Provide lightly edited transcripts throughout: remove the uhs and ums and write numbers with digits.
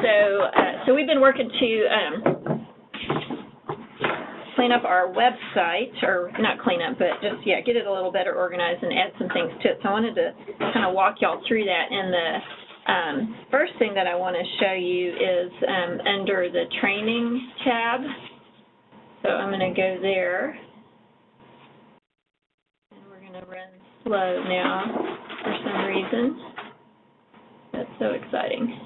So we've been working to clean up our website, or not clean up, but just, get it a little better organized and add some things to it. So I wanted to kind of walk y'all through that. And the first thing that I want to show you is under the training tab. So I'm going to go there. And we're going to run slow now for some reason. That's so exciting.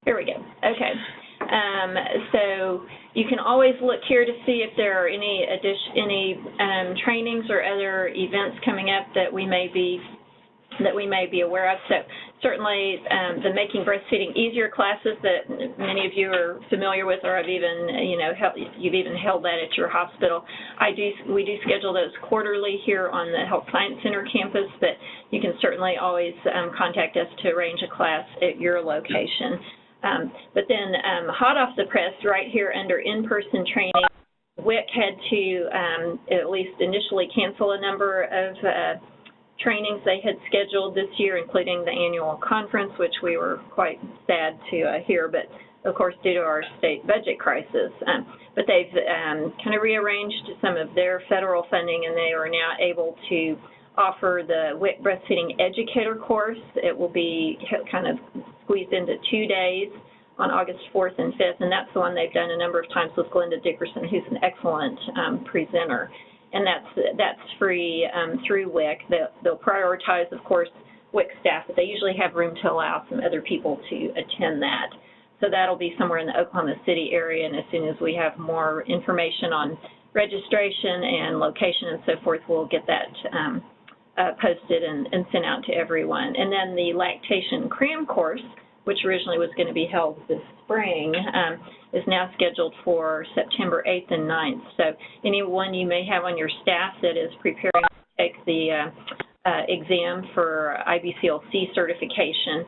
Here we go. Okay. So you can always look here to see if there are any trainings or other events coming up that we may be aware of. So certainly the Making Breastfeeding Easier classes that many of you are familiar with, or have even you've even held that at your hospital. We do schedule those quarterly here on the Health Science Center campus, but you can certainly always contact us to arrange a class at your location. But then hot off the press, right here under in-person training, WIC had to at least initially cancel a number of trainings they had scheduled this year, including the annual conference, which we were quite sad to hear, but of course due to our state budget crisis. But they've kind of rearranged some of their federal funding, and they are now able to offer the WIC Breastfeeding Educator course. It will be kind of squeezed into 2 days on August 4th and 5th, and that's the one they've done a number of times with Glenda Dickerson, who's an excellent presenter. And that's free through WIC. They'll prioritize, of course, WIC staff, but they usually have room to allow some other people to attend that. So that'll be somewhere in the Oklahoma City area, and as soon as we have more information on registration and location and so forth, we'll get that posted and sent out to everyone. And then the lactation cram course, which originally was going to be held this spring, is now scheduled for September 8th and 9th. So anyone you may have on your staff that is preparing to take the exam for IBCLC certification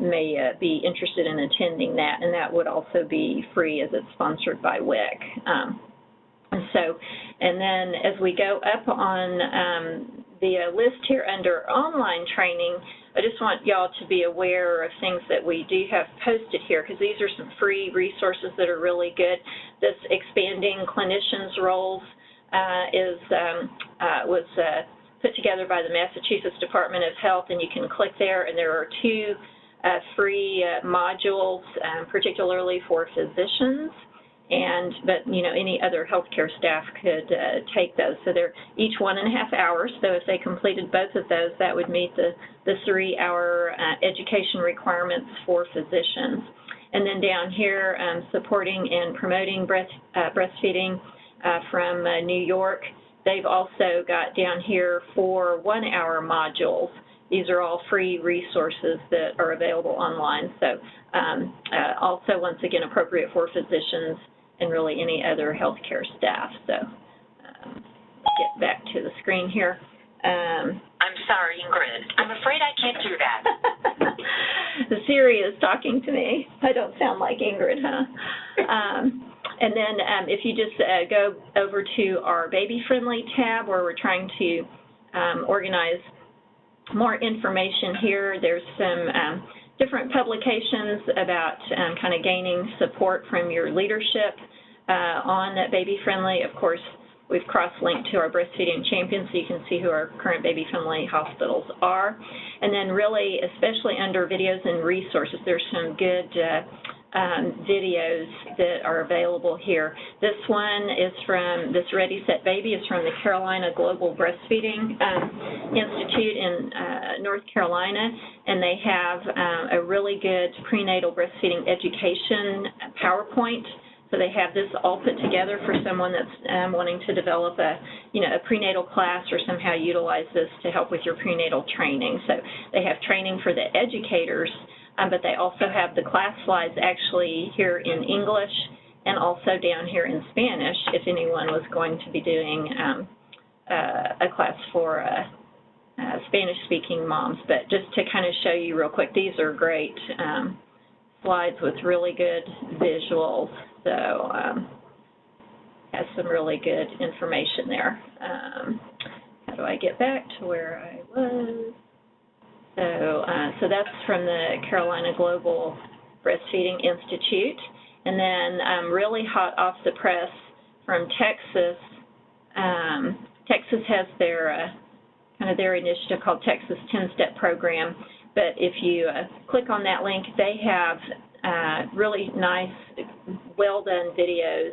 may be interested in attending that, and that would also be free as it's sponsored by WIC. And then as we go up on the list here under online training, I just want y'all to be aware of things that we do have posted here, because these are some free resources that are really good. This expanding clinicians roles was put together by the Massachusetts Department of Health, and you can click there, and there are 2 free modules, particularly for physicians. But any other healthcare staff could take those. So they're each 1.5 hours. So if they completed both of those, that would meet the 3-hour education requirements for physicians. And then down here, supporting and promoting breastfeeding from New York, they've also got down here 4 1-hour modules. These are all free resources that are available online. So also, once again, appropriate for physicians and really any other healthcare staff. So get back to the screen here. I'm sorry, Ingrid. I'm afraid I can't do that. The Siri is talking to me. I don't sound like Ingrid, huh? And then if you just go over to our baby-friendly tab, where we're trying to organize more information here. There's some different publications about kind of gaining support from your leadership on baby-friendly. Of course, we've cross-linked to our Breastfeeding Champions, so you can see who our current baby-friendly hospitals are. And then really, especially under videos and resources, there's some good videos that are available here. This one is from, this Ready, Set, Baby is from the Carolina Global Breastfeeding Institute in North Carolina, and they have a really good prenatal breastfeeding education PowerPoint. So they have this all put together for someone that's wanting to develop a prenatal class or somehow utilize this to help with your prenatal training. So they have training for the educators, but they also have the class slides actually here in English and also down here in Spanish if anyone was going to be doing a class for Spanish-speaking moms. But just to kind of show you real quick, these are great slides with really good visuals. So has some really good information there. How do I get back to where I was? So that's from the Carolina Global Breastfeeding Institute. And then really hot off the press from Texas, Texas has their kind of their initiative called Texas 10-Step Program. But if you click on that link, they have really nice, well-done videos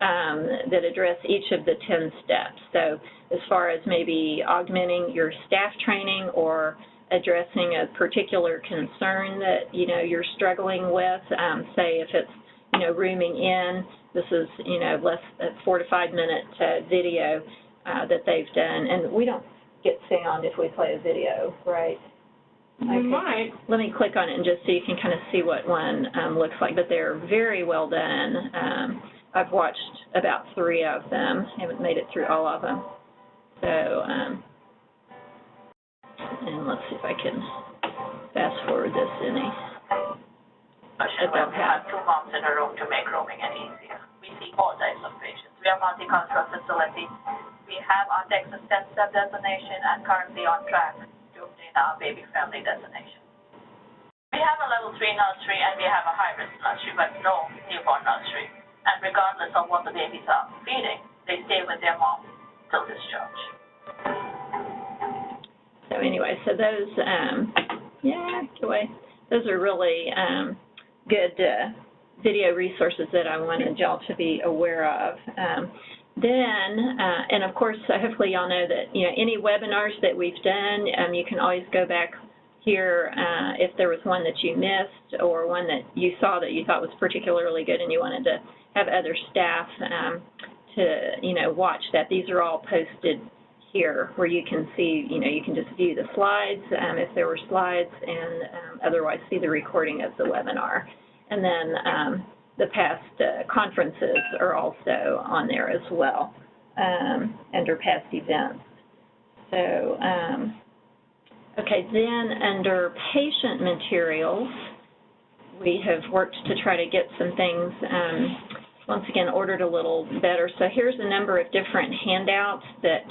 that address each of the 10 steps. So as far as maybe augmenting your staff training or addressing a particular concern that, you know, you're struggling with, say if it's, you know, rooming in, this is, you know, less than 4 to 5 minute video that they've done. And we don't get sound if we play a video, right? You might. Let me click on it and just so you can kind of see what one looks like. But they're very well done. I've watched about 3 of them. Haven't made it through all of them. So, and let's see if I can fast forward this any. We have 2 moms in a room to make rooming and easier. We see all types of patients. We are a multicultural facility. We have our Texas 10-Step designation and currently on track to obtain our baby-friendly designation. We have a level 3 nursery and we have a high-risk nursery, but no newborn nursery. And regardless of what the babies are feeding, they stay with their mom till discharge. So anyway, so those, those are really good video resources that I wanted y'all to be aware of. And of course, hopefully y'all know that, you know, any webinars that we've done, you can always go back here if there was one that you missed or one that you saw that you thought was particularly good and you wanted to have other staff to, you know, watch that. These are all posted here where you can see, you know, you can just view the slides if there were slides and otherwise see the recording of the webinar. And then the past conferences are also on there as well under past events. So, okay, then under patient materials, we have worked to try to get some things, once again, ordered a little better. So here's a number of different handouts that,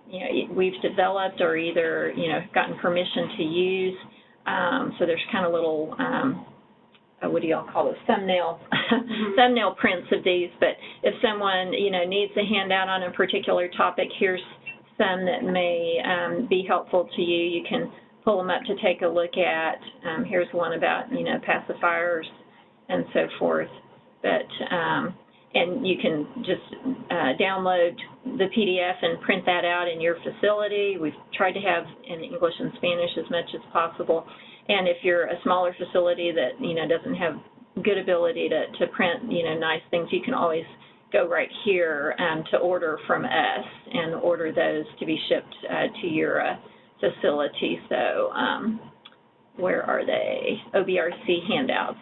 you know, we've developed or either, you know, gotten permission to use. So there's kind of little, what do y'all call those, thumbnail prints of these. But if someone, you know, needs a handout on a particular topic, here's some that may be helpful to you. You can pull them up to take a look at. Here's one about, you know, pacifiers and so forth. But and you can just download the PDF and print that out in your facility. We've tried to have in English and Spanish as much as possible. And if you're a smaller facility that, you know, doesn't have good ability to print, you know, nice things, you can always go right here to order from us and order those to be shipped to your facility. So where are they? OBRC handouts.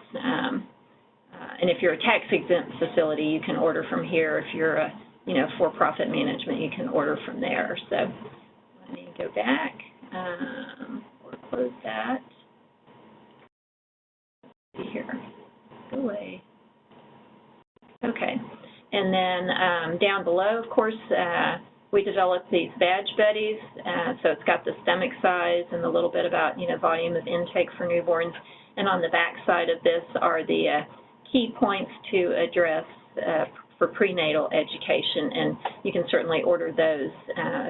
And if you're a tax-exempt facility, you can order from here. If you're a, you know, for-profit management, you can order from there. So let me go back or close that. Let's see here. Go away. Okay. And then down below, of course, we developed these badge buddies. So it's got the stomach size and a little bit about, you know, volume of intake for newborns. And on the back side of this are the key points to address for prenatal education, and you can certainly order those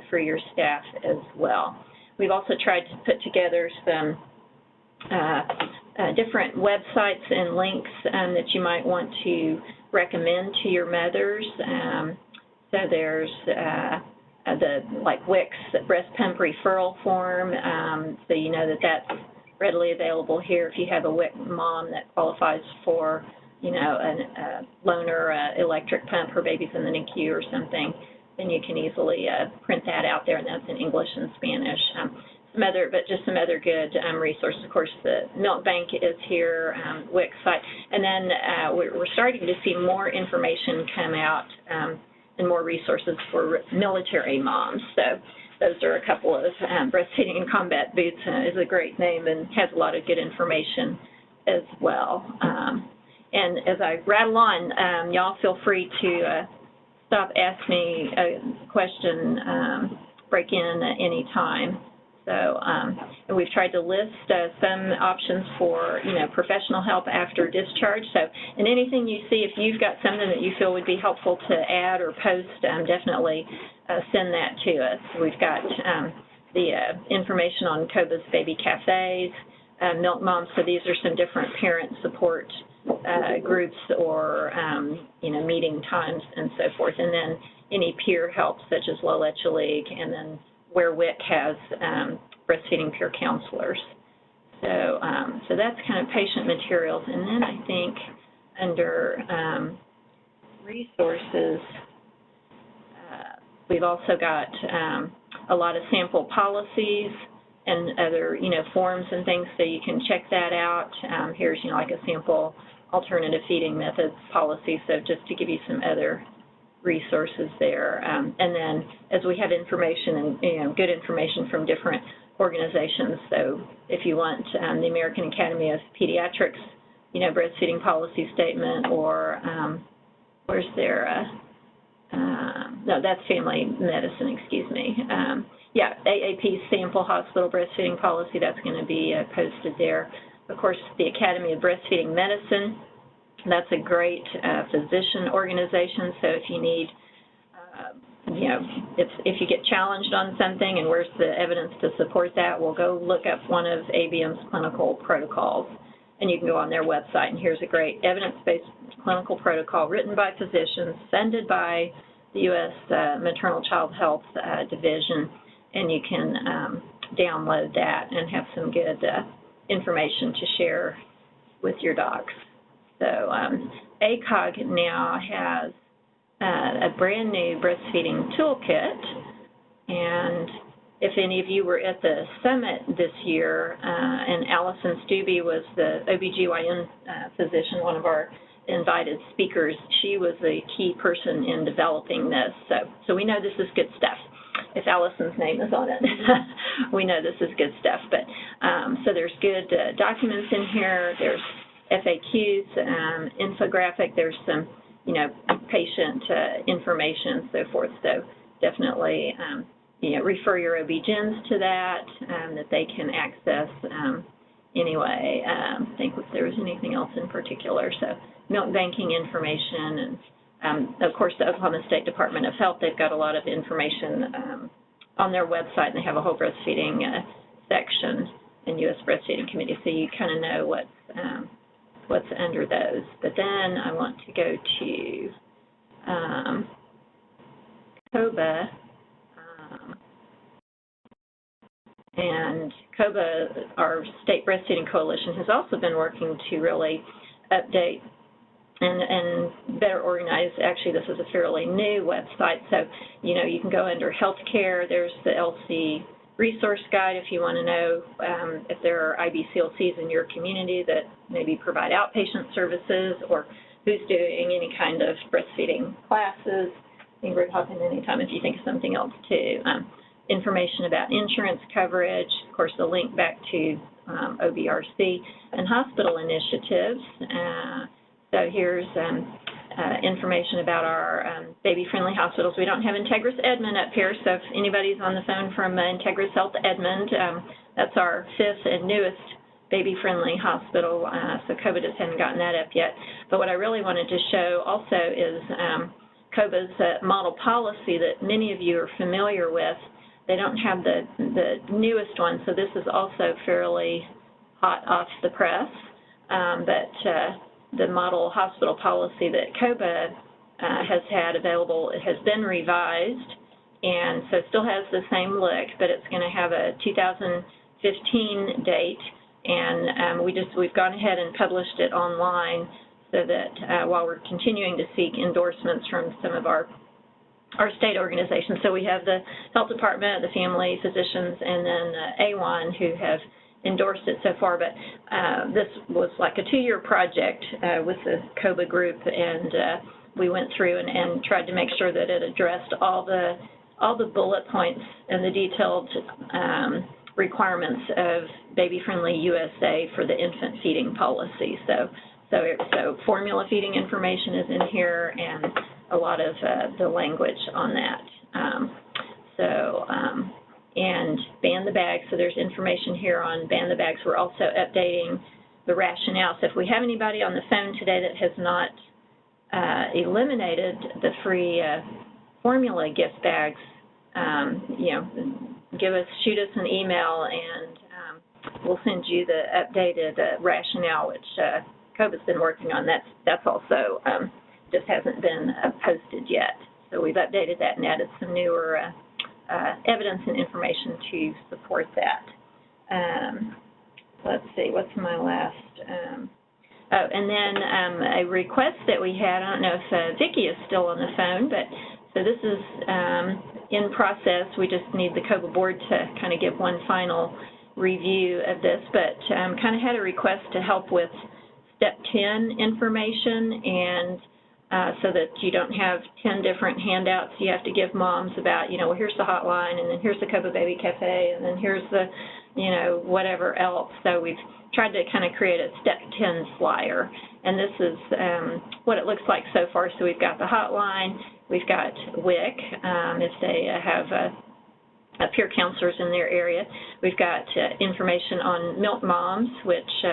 for your staff as well. We've also tried to put together some different websites and links that you might want to recommend to your mothers. So there's the WIC's breast pump referral form, so you know that that's readily available here. If you have a WIC mom that qualifies for, you know, a loaner electric pump for babies in the NICU or something, then you can easily print that out there, and that's in English and Spanish. Just some other good resources. Of course, the milk bank is here, WIC site, and then we're starting to see more information come out and more resources for military moms. So those are a couple of Breastfeeding in Combat Boots is a great name and has a lot of good information as well. And as I rattle on, y'all feel free to stop, ask me a question, break in at any time. So, and we've tried to list some options for, professional help after discharge. So, and anything you see, if you've got something that you feel would be helpful to add or post, definitely send that to us. We've got the information on COBA's baby cafes, Milk Moms, so these are some different parent support groups or, meeting times and so forth. And then any peer help such as La Leche League, and then where WIC has breastfeeding peer counselors. So, so that's kind of patient materials. And then I think under resources, we've also got a lot of sample policies and other, forms and things, so you can check that out. Here's, like a sample alternative feeding methods policy, so just to give you some other resources there. And then as we have information and, good information from different organizations, so if you want the American Academy of Pediatrics, breastfeeding policy statement, or where's their, no, that's family medicine, excuse me. Yeah, AAP's sample hospital breastfeeding policy, that's going to be posted there. Of course, the Academy of Breastfeeding Medicine, that's a great physician organization, so if you need, if you get challenged on something and where's the evidence to support that, we'll go look up one of ABM's clinical protocols, and you can go on their website, and here's a great evidence-based clinical protocol written by physicians, funded by the U.S. Maternal Child Health Division, and you can download that and have some good information to share with your docs. So ACOG now has a brand new breastfeeding toolkit, and if any of you were at the summit this year, and Allison Stubbe was the OBGYN physician, one of our invited speakers, she was a key person in developing this. So we know this is good stuff. If Allison's name is on it, we know this is good stuff. But so there's good documents in here. There's FAQs, infographic. There's some, patient information and so forth. So definitely, refer your OB-GYNs to that they can access anyway. I think if there was anything else in particular. So milk banking information, and of course the Oklahoma State Department of Health, they've got a lot of information on their website, and they have a whole breastfeeding section in U.S. Breastfeeding Committee, so you kind of know what's under those. But then I want to go to COBA, and COBA, our State Breastfeeding Coalition, has also been working to really update and better organize. Actually, this is a fairly new website, so you can go under healthcare. There's the LC resource guide if you want to know if there are IBCLCs in your community that maybe provide outpatient services, or who's doing any kind of breastfeeding classes. You can hop in anytime if you think of something else too. Information about insurance coverage, of course the link back to OBRC, and hospital initiatives. So here's information about our baby-friendly hospitals. We don't have Integris Edmond up here, so if anybody's on the phone from Integris Health Edmond, that's our 5th and newest baby-friendly hospital, so COBA just hasn't gotten that up yet. But what I really wanted to show also is COBA's model policy that many of you are familiar with. They don't have the newest one, so this is also fairly hot off the press, but the model hospital policy that COBA has had available, it has been revised, and so it still has the same look, but it's going to have a 2015 date, and we've gone ahead and published it online so that while we're continuing to seek endorsements from some of our state organizations. So we have the Health Department, the family physicians, and then AWAN who have endorsed it so far, but this was like a 2-year project with the COBA group, and we went through and tried to make sure that it addressed all the bullet points and the detailed requirements of Baby-Friendly USA for the infant feeding policy. So formula feeding information is in here, and a lot of the language on that. and ban the bags. So there's information here on ban the bags. We're also updating the rationale. So if we have anybody on the phone today that has not eliminated the free formula gift bags, you know, shoot us an email, and we'll send you the updated rationale, which COBA's been working on. That's also just hasn't been posted yet. So we've updated that and added some newer evidence and information to support that. Let's see, what's my last? And then a request that we had, I don't know if Vicki is still on the phone, but so this is in process. We just need the COBA board to kind of give one final review of this, but kind of had a request to help with Step 10 information, and so that you don't have 10 different handouts you have to give moms about, you know, well, here's the hotline, and then here's the COBA Baby Cafe, and then here's the, you know, whatever else. So we've tried to kind of create a Step 10 flyer, and this is what it looks like so far. So we've got the hotline, we've got WIC, if they have peer counselors in their area. We've got information on Milk Moms, which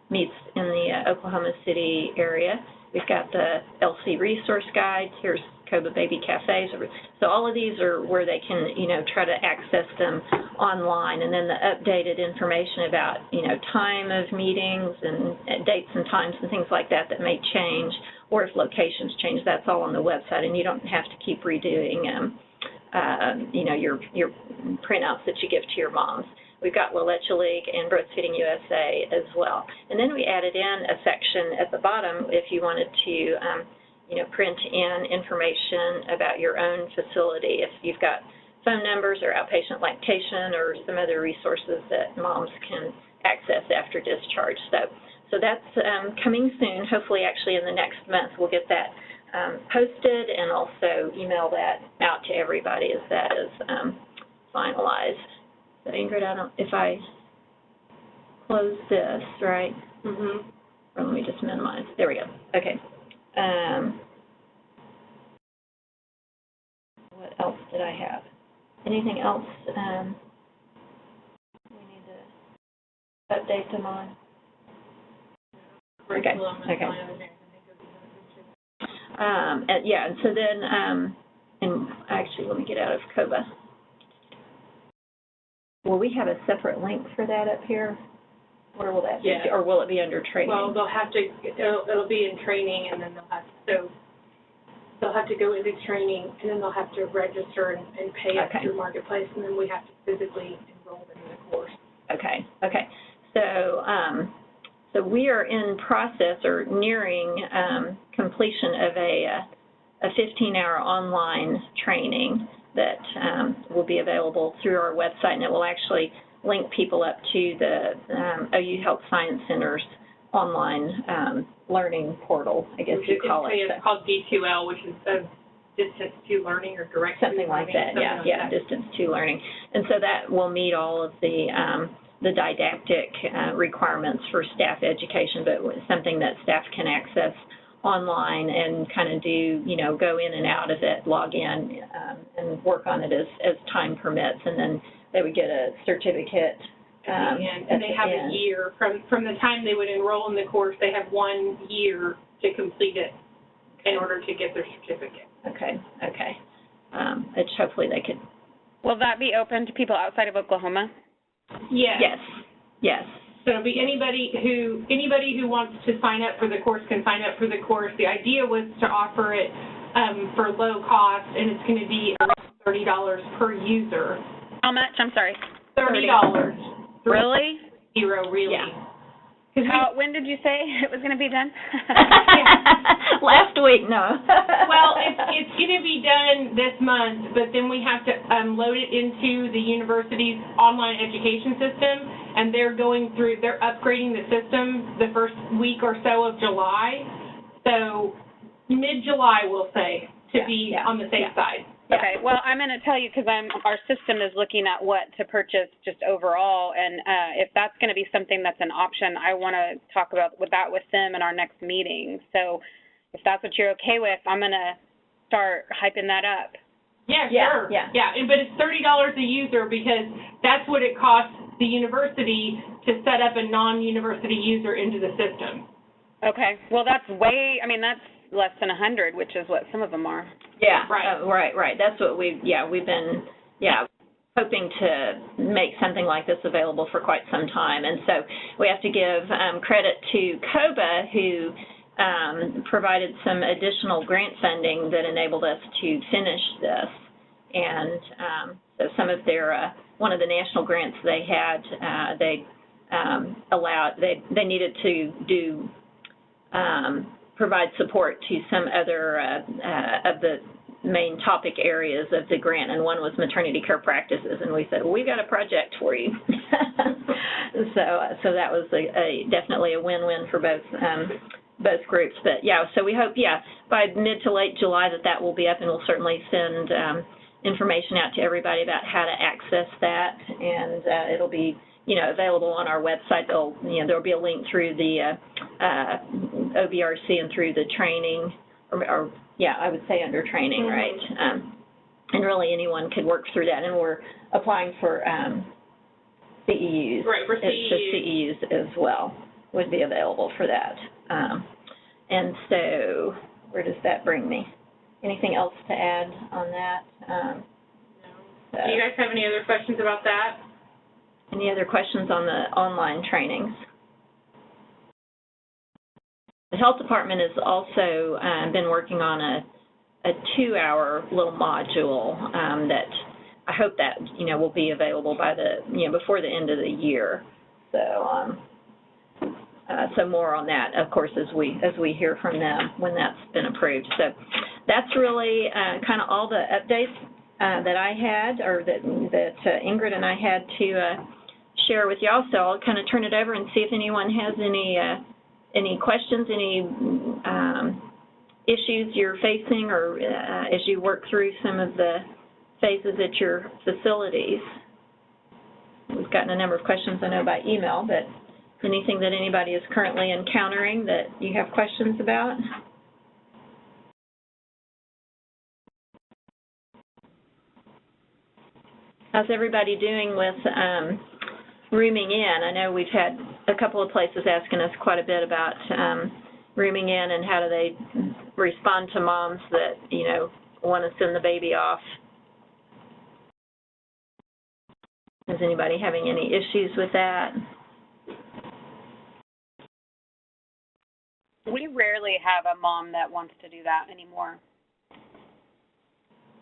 meets in the Oklahoma City area. We've got the LC resource guides. Here's COBA Baby Cafes. So all of these are where they can, you know, try to access them online. And then the updated information about, you know, time of meetings and dates and times and things like that that may change, or if locations change, that's all on the website, and you don't have to keep redoing you know, your printouts that you give to your moms. We've got La Leche League and Breastfeeding USA as well. And then we added in a section at the bottom if you wanted to, you know, print in information about your own facility. If you've got phone numbers or outpatient lactation or some other resources that moms can access after discharge. So that's coming soon. Hopefully, actually, in the next month, we'll get that posted and also email that out to everybody as that is finalized. So Ingrid, I don't, if I close this, right? Mm-hmm. Or let me just minimize. There we go. Okay. What else did I have? Anything else we need to update them on? Okay. Okay. Yeah, and so then, and actually, let me get out of COBA. Will we have a separate link for that up here? Where will that be? Yeah. Or will it be under training? Well, they'll have to, it'll be in training, and then they'll have to go into training, and then they'll have to register and pay up through Marketplace, and then we have to physically enroll them in the course. Okay, okay. So, so we are in process or nearing completion of a 15-hour online training that will be available through our website, and it will actually link people up to the OU Health Science Center's online learning portal, I guess you call it. It's called D2L, which is distance to learning or direct something to like learning. That, yeah, like yeah, that. Distance to learning. And so that will meet all of the didactic requirements for staff education, but something that staff can access online and kind of do, you know, go in and out of it, log in, and work on it as time permits, and then they would get a certificate. And they have a year from the time they would enroll in the course. They have 1 year to complete it in order to get their certificate. Okay, okay. Which hopefully they could. Will that be open to people outside of Oklahoma? Yes. Yes. Yes. So it'll be anybody who wants to sign up for the course can sign up for the course. The idea was to offer it for low cost, and it's going to be around $30 per user. How much? I'm sorry. $30. Really? Zero, really. Yeah. When did you say it was going to be done? Last week, no. Well, it's going to be done this month, but then we have to load it into the university's online education system, and they're upgrading the system the first week or so of July. So mid-July, we'll say, to be on the safe side. Okay, well, I'm going to tell you because our system is looking at what to purchase just overall, and if that's going to be something that's an option, I want to talk about that with them in our next meeting. So if that's what you're okay with, I'm going to start hyping that up. Yeah, Yeah, sure. yeah. But it's $30 a user because that's what it costs the university to set up a non-university user into the system. Okay. Well, that's that's less than 100, which is what some of them are. Yeah. Right. Right. That's what we've been, hoping to make something like this available for quite some time. And so we have to give credit to COBA, who provided some additional grant funding that enabled us to finish this. And so some of their, one of the national grants they had, they needed to do, provide support to some other of the main topic areas of the grant, and one was maternity care practices, and we said, well, we've got a project for you. So that was definitely a win-win for both groups. But so we hope, by mid to late July that will be up, and we'll certainly send information out to everybody about how to access that, and it'll be available on our website. There'll be a link through the OBRC and through the training, or I would say under training, right? And really anyone could work through that, and we're applying for CEUs. Right, for CEUs. So CEUs as well would be available for that. And so where does that bring me? Anything else to add on that? No. Do you guys have any other questions about that? Any other questions on the online trainings? The health department has also been working on a 2-hour little module that I hope that will be available by before the end of the year. So so more on that, of course, as we hear from them when that's been approved. So that's really kind of all the updates that I had, or that Ingrid and I had to share with y'all. So I'll kind of turn it over and see if anyone has any questions, any issues you're facing, or as you work through some of the phases at your facilities. We've gotten a number of questions, I know, by email, but anything that anybody is currently encountering that you have questions about? How's everybody doing with rooming in? I know we've had a couple of places asking us quite a bit about rooming in, and how do they respond to moms that, want to send the baby off. Is anybody having any issues with that? We rarely have a mom that wants to do that anymore.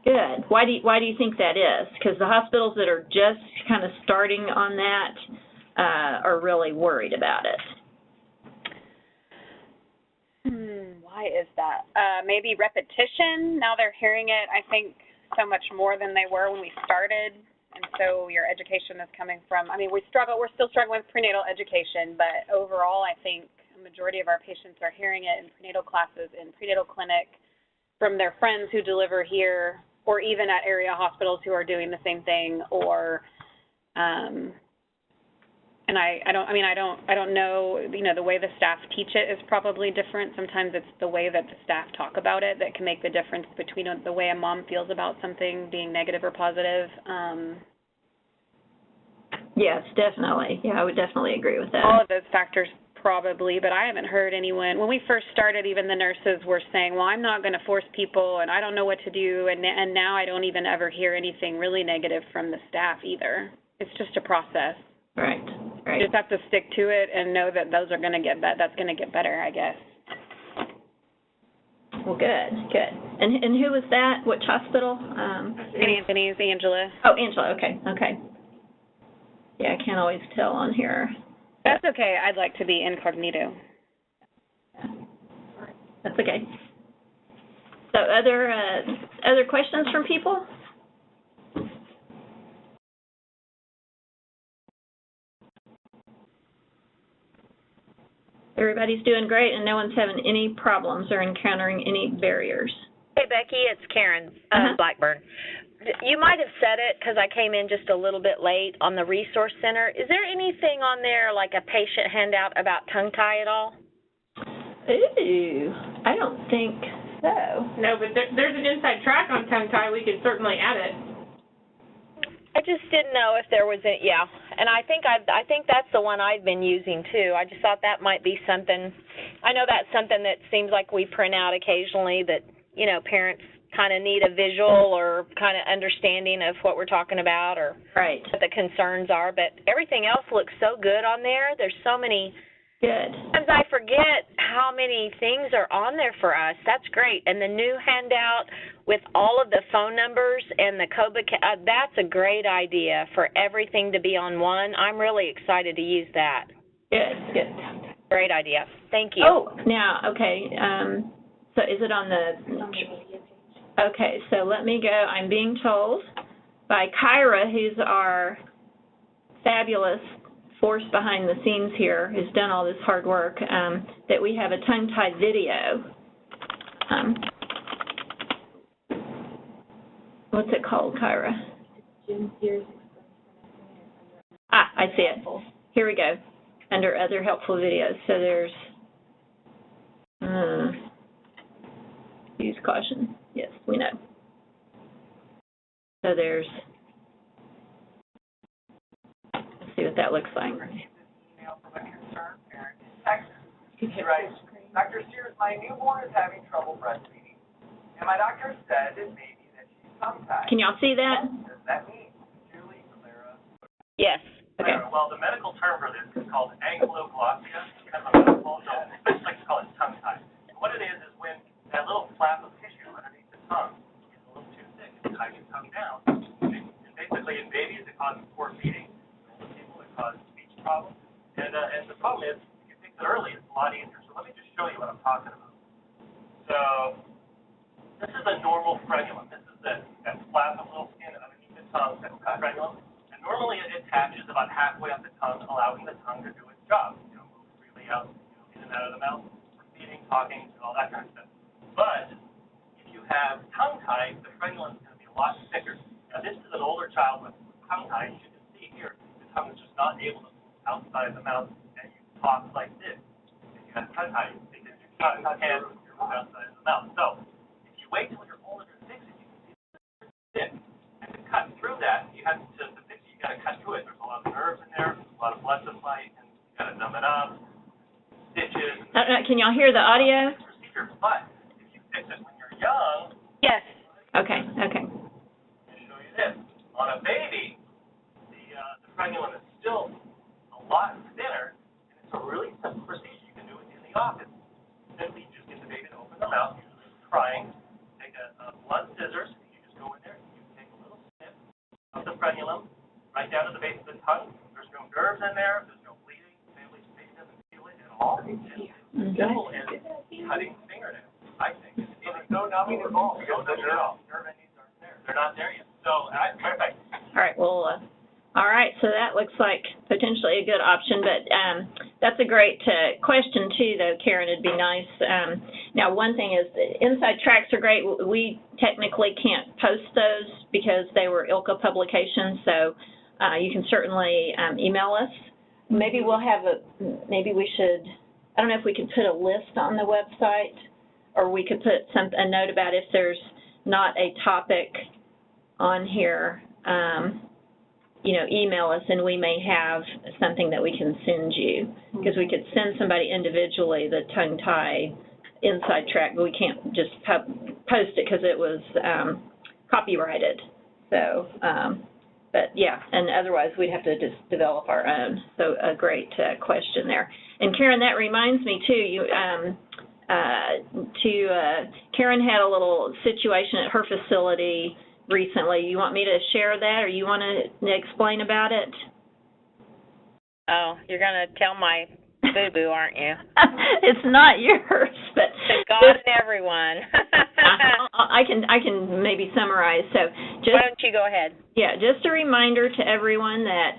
Good. Why do you think that is? Because the hospitals that are just kind of starting on that are really worried about it. Why is that? Maybe repetition. Now they're hearing it, I think, so much more than they were when we started. And so your education is coming from, we're still struggling with prenatal education, but overall I think a majority of our patients are hearing it in prenatal classes, in prenatal clinic, from their friends who deliver here, or even at area hospitals who are doing the same thing, or, and I don't know, the way the staff teach it is probably different. Sometimes it's the way that the staff talk about it that can make the difference between the way a mom feels about something being negative or positive. Yes, definitely. Yeah, I would definitely agree with that. All of those factors probably, but I haven't heard anyone. When we first started, even the nurses were saying, well, I'm not going to force people, and I don't know what to do, and now I don't even ever hear anything really negative from the staff either. It's just a process. Right. You just have to stick to it and know that that's going to get better, I guess. Well, good. And who was that? Which hospital? St. Anthony's, Angela. Oh, Angela, okay. Yeah, I can't always tell on here. That's okay. I'd like to be incognito. That's okay. So other questions from people? Everybody's doing great, and no one's having any problems or encountering any barriers. Hey, Becky, it's Karen Blackburn. You might have said it because I came in just a little bit late on the Resource Center. Is there anything on there like a patient handout about tongue tie at all? Ooh, I don't think So. No, but there's an inside track on tongue tie. We could certainly add it. I just didn't know if there was a, yeah. And I think that's the one I've been using too. I just thought that might be something. I know that's something that seems like we print out occasionally that, you know, parents kind of need a visual or kind of understanding of what we're talking about or right. what the concerns are. But everything else looks so good on there. There's so many. Good. Sometimes I forget how many things are on there for us. That's great. And the new handout with all of the phone numbers and the COBA, that's a great idea for everything to be on one. I'm really excited to use that. Good, good. Great idea. Thank you. Oh, now, okay, so is it on the, okay, so let me go. I'm being told by Kyra, who's our fabulous force behind the scenes here, who's done all this hard work, that we have a tongue-tied video. What's it called, Kyra? Ah, I see it. Here we go. Under other helpful videos. So there's use caution. Yes, we know. So there's, let's see what that looks like. Email from a concerned parent in Texas. He writes, Dr. Sears, my newborn is having trouble breastfeeding, and my doctor said it may be that she's tongue-tied. Can y'all see that? What does that mean? Julie, Clara. Yes. Okay. Well, the medical term for this is called ankyloglossia. It's kind of a mouthful, so I just like to call it tongue-tied. What it is when that little flap of tissue underneath the tongue is a little too thick. It ties your tongue down. And basically, in babies, it causes poor feeding. In older people, it causes speech problems. And the problem is, if you fix it early, it's a lot easier. So let me just show you what I'm talking about. So this is a normal frenulum. This is that flap of little skin underneath the tongue, that's the frenulum. And normally it attaches about halfway up the tongue, allowing the tongue to do its job. You know, move freely out, in and out of the mouth, for feeding, talking, and all that kind of stuff. But if you have tongue tie, the frenulum is going to be a lot thicker. Now this is an older child with tongue tie. You can see here, the tongue is just not able to move outside the mouth, and you talk like this. If you have tongue tie, because your tongue can't move outside of the mouth. So if you wait till you're older to fix it, you can see it's thick. And to cut through that, you have to fix it. You got to cut through it. There's a lot of nerves in there, a lot of blood supply, and you got to numb it up, stitches. Can y'all hear the audio? Procedure, but if you fix it when you're young. Yes. Okay, okay. Let me show you this. On a baby, the frenulum is still a lot thinner, and it's a really simple procedure. You can do it in the office. Simply just get the baby to open the mouth, usually crying, take a blunt scissors, and you just go in there, you take a little snip of the frenulum right down to the base of the tongue. There's no nerves in there, there's no bleeding, the baby doesn't feel it at all. It's simple as cutting fingernails, I think. It's no numbing at all. No numbing at all. Nerve endings aren't there. They're not there yet. So, perfect. All right, well, all right, so that looks like potentially a good option, but that's a great question too, though, Karen. It'd be nice. Now, one thing is inside tracks are great. We technically can't post those because they were ILCA publications, so you can certainly email us. Maybe we'll have maybe we should, I don't know if we could put a list on the website, or we could put a note about if there's not a topic on here, you know, email us and we may have something that we can send you, because we could send somebody individually the tongue tie inside track, but we can't just post it because it was copyrighted. So, but yeah, and otherwise we'd have to just develop our own. So a great question there. And Karen, that reminds me too, Karen had a little situation at her facility recently. You want me to share that, or you want to explain about it? Oh, you're going to tell my boo-boo, aren't you? It's not yours, but God and everyone. I can maybe summarize. So just, why don't you go ahead? Yeah, just a reminder to everyone that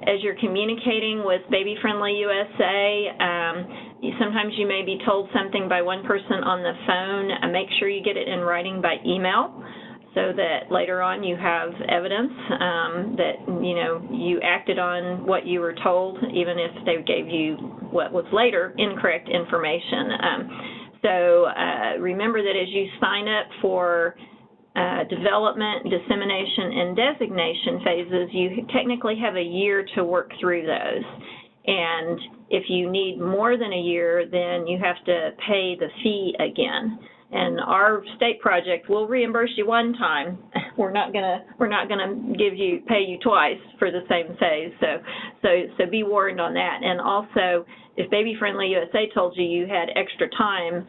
as you're communicating with Baby Friendly USA, sometimes you may be told something by one person on the phone. Make sure you get it in writing by email, so that later on you have evidence that, you know, you acted on what you were told, even if they gave you what was later incorrect information. So remember that as you sign up for development, dissemination, and designation phases, you technically have a year to work through those. And if you need more than a year, then you have to pay the fee again. And our state project will reimburse you one time. We're not gonna pay you twice for the same phase. So be warned on that. And also, if Baby Friendly USA told you you had extra time,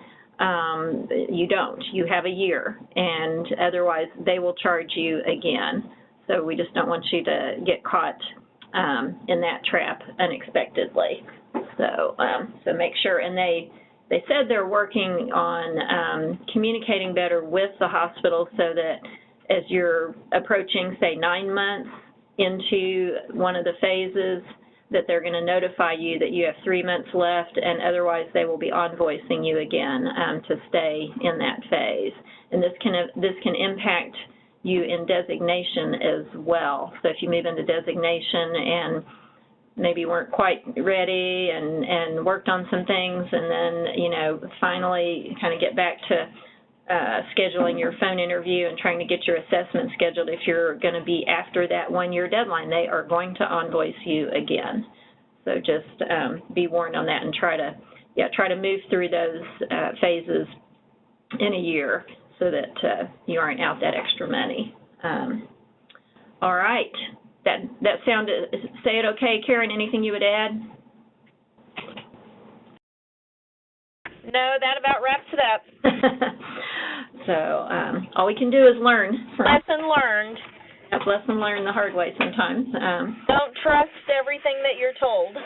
you don't. You have a year, and otherwise they will charge you again. So we just don't want you to get caught in that trap unexpectedly. So make sure. And they said they're working on communicating better with the hospital so that as you're approaching, say, 9 months into one of the phases, that they're going to notify you that you have 3 months left, and otherwise they will be on-voicing you again to stay in that phase. And this can impact you in designation as well. So if you move into designation and maybe weren't quite ready and worked on some things, and then, finally kind of get back to scheduling your phone interview and trying to get your assessment scheduled, if you're going to be after that 1-year deadline, they are going to on-voice you again. So just be warned on that and try to move through those phases in a year so that you aren't out that extra money. All right. That sounded, say it okay, Karen, anything you would add? No, that about wraps it up. So all we can do is learn. Lesson learned. Yep, lesson learned the hard way sometimes. Don't trust everything that you're told.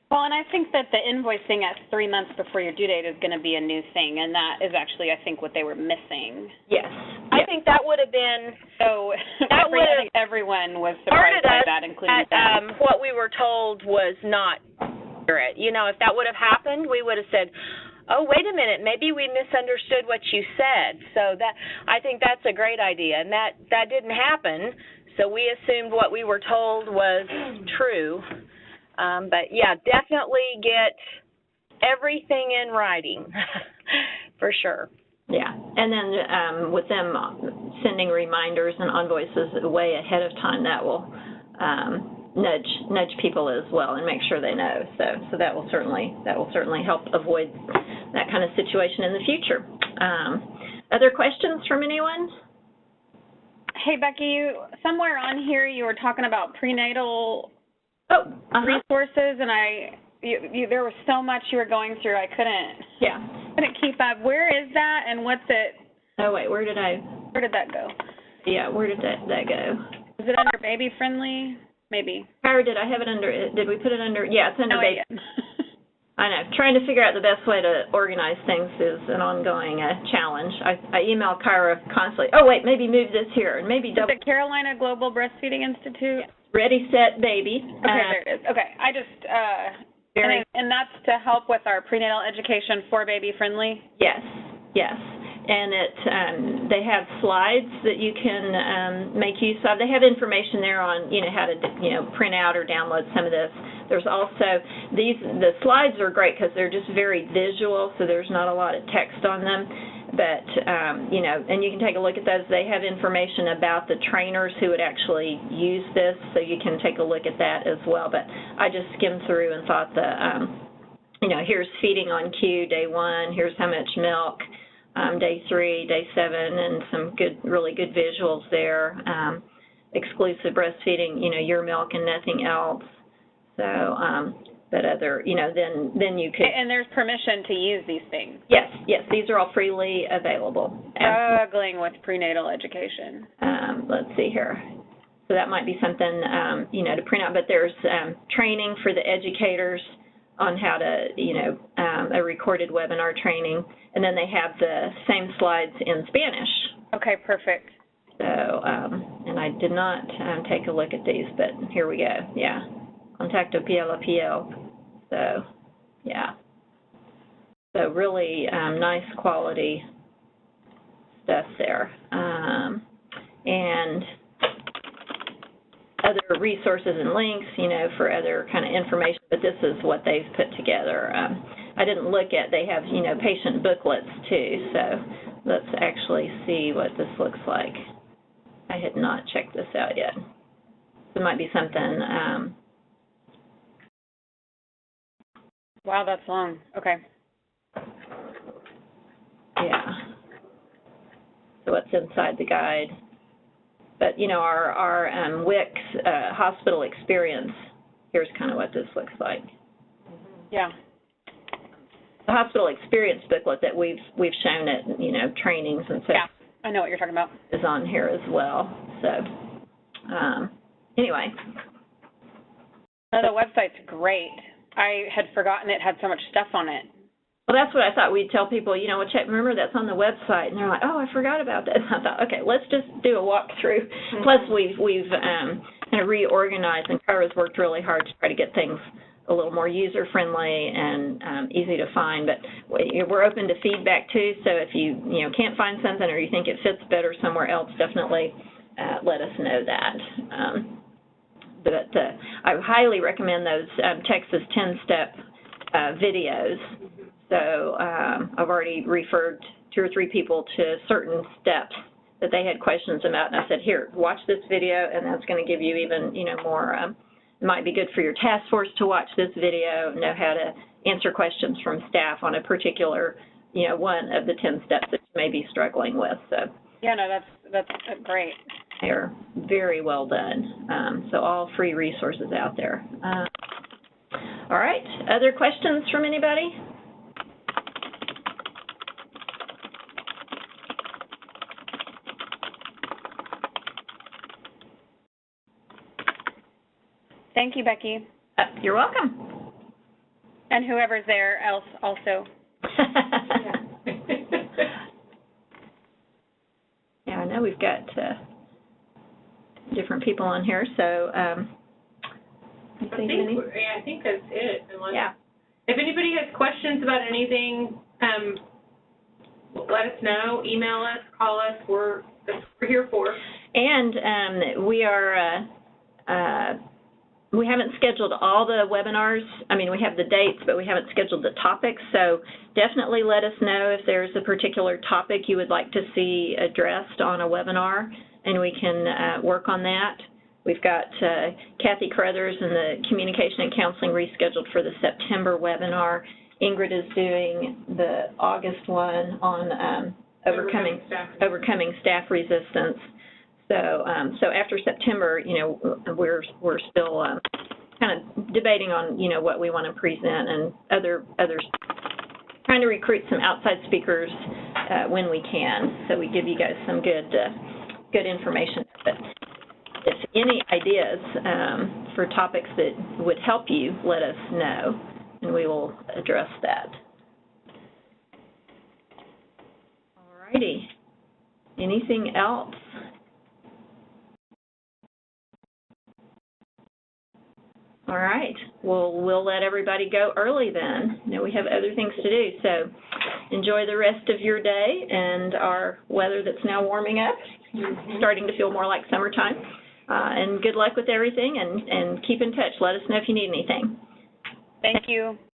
Well, and I think that the invoicing at 3 months before your due date is going to be a new thing, and that is actually, I think, what they were missing. Yes. I think that would have been, so I think everyone was surprised by that, including them. What we were told was not accurate. If that would have happened, we would have said, oh, wait a minute, maybe we misunderstood what you said. So I think that's a great idea, and that didn't happen, so we assumed what we were told was true. But, yeah, definitely get everything in writing, for sure. Yeah, and then with them sending reminders and on-voices way ahead of time, that will nudge people as well and make sure they know. So that will certainly help avoid that kind of situation in the future. Other questions from anyone? Hey, Becky, somewhere on here you were talking about prenatal resources, and there was so much you were going through, I couldn't keep up. Where is that, and what's it? Oh, wait, where did that go? Yeah, where did that go? Is it under Baby Friendly? Maybe. Or did I have it under, did we put it under, yeah, it's under Baby. Yeah. I know. Trying to figure out the best way to organize things is an ongoing challenge. I email Kyra constantly, oh, wait, maybe move this here, and maybe double. Is it Carolina Global Breastfeeding Institute? Ready, Set, Baby. Okay, there it is. Okay, I just, and that's to help with our prenatal education for Baby Friendly? Yes. And they have slides that you can make use of. They have information there on, how to, print out or download some of this. There's also the slides are great because they're just very visual, so there's not a lot of text on them. But, and you can take a look at those. They have information about the trainers who would actually use this, so you can take a look at that as well. But I just skimmed through and thought here's feeding on cue, day 1, here's how much milk, day 3, day 7, and some really good visuals there. Exclusive breastfeeding, your milk and nothing else. So, but other, then you could. And there's permission to use these things. Yes, these are all freely available. Struggling with prenatal education. Let's see here. So that might be something, to print out. But there's training for the educators on how to, a recorded webinar training, and then they have the same slides in Spanish. Okay, perfect. So, and I did not take a look at these, but here we go. Yeah. Contacto piel a piel. So, yeah. So really nice quality stuff there. And other resources and links, for other kind of information, but this is what they've put together. I didn't look at, they have, you know, patient booklets too, so let's actually see what this looks like. I had not checked this out yet. It might be something. Wow, that's long. Okay. Yeah. So what's inside the guide? But, you know, our WIC hospital experience, here's kind of what this looks like. Yeah. The hospital experience booklet that we've shown at, you know, trainings and so. Yeah, I know what you're talking about. Is on here as well. So, anyway. Oh, the website's great. I had forgotten it had so much stuff on it. Well, that's what I thought. We'd tell people, you know, well, check, remember that's on the website. And they're like, oh, I forgot about that. I thought, okay, let's just do a walkthrough. Mm-hmm. Plus, we've kind of reorganized, and Kyra's worked really hard to try to get things a little more user-friendly and easy to find. But we're open to feedback, too. So if you can't find something or you think it fits better somewhere else, definitely let us know that. But I highly recommend those Texas 10-step videos. So I've already referred 2 or 3 people to certain steps that they had questions about, and I said, here, watch this video, and that's going to give you even, more, it might be good for your task force to watch this video, know how to answer questions from staff on a particular, one of the 10 steps that you may be struggling with. So yeah, no, that's great. They're very well done. So all free resources out there. All right, other questions from anybody? Thank you, Becky. You're welcome. And whoever's there else also. Yeah, I know we've got different people on here, so I think that's it. Yeah. If anybody has questions about anything, let us know, email us, call us. That's what we're here for. And we are. We haven't scheduled all the webinars. I mean, we have the dates, but we haven't scheduled the topics. So definitely let us know if there's a particular topic you would like to see addressed on a webinar, and we can work on that. We've got Kathy Carruthers and the Communication and Counseling rescheduled for the September webinar. Ingrid is doing the August one on overcoming staff resistance. So after September, we're still kind of debating on, what we want to present, and others trying to recruit some outside speakers when we can. So we give you guys some good information. But if any ideas for topics that would help you, let us know, and we will address that. All righty. Anything else? All right. Well, we'll let everybody go early then. We have other things to do. So enjoy the rest of your day and our weather that's now warming up, starting to feel more like summertime. And good luck with everything, and keep in touch. Let us know if you need anything. Thank you.